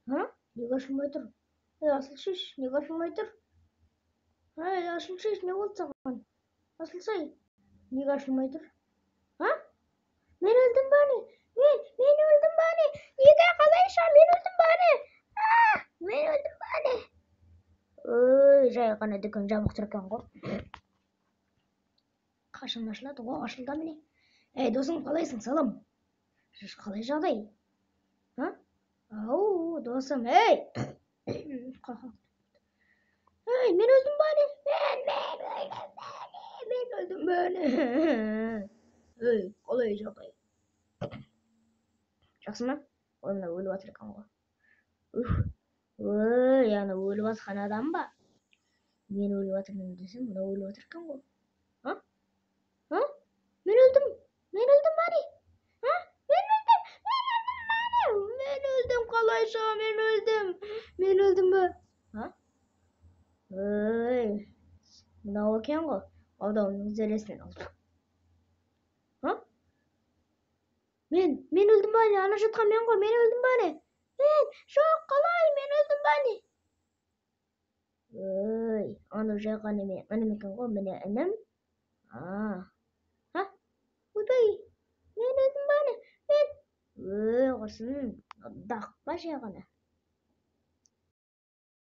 Ha? Neге ашылмай тұр? Асыл шеш, неге ашылмай тұр? Асыл шеш, не болды саған? Асыл сай, неге ашылмай тұр? Ha? Мен өлдім ба не? Мен өлдім ба не? Неге қалайша мен өлдім ба не? Мен өлдім ба не? Ой, жай ғана дүкен жабық тұр екен ғой. Қашан ашылады ғой, ашылды міне. Ей, досым, қалайсың, салам? Қалай жағдай? Ау, досым, ей! Ей, мен өлдім ба не? Мен өлдім ба не? Ей, қалай жағдай? Жақсы ма? Ой, мына өліп жатыр екен ғой. Ой, ана өліп жатқан адам ба? Мен өліп жатырмын десем, мына өліп жатыр екен ғой. Мен өлдім ба не? Мен өлдім, қалайша мен өлдім ба? Ой, мынау екен ғой, ауданның зәресінен алып. Мен өлдім ба не? Ана жатқан мен ғой, мен өлдім ба не? Жоқ, қалай, мен өлдім ба не? Ой, аны жайған інім екен ғой, міне інім. Ойбай, мен өлдім ба не? Ой, құрсын, дақ па жай ғана.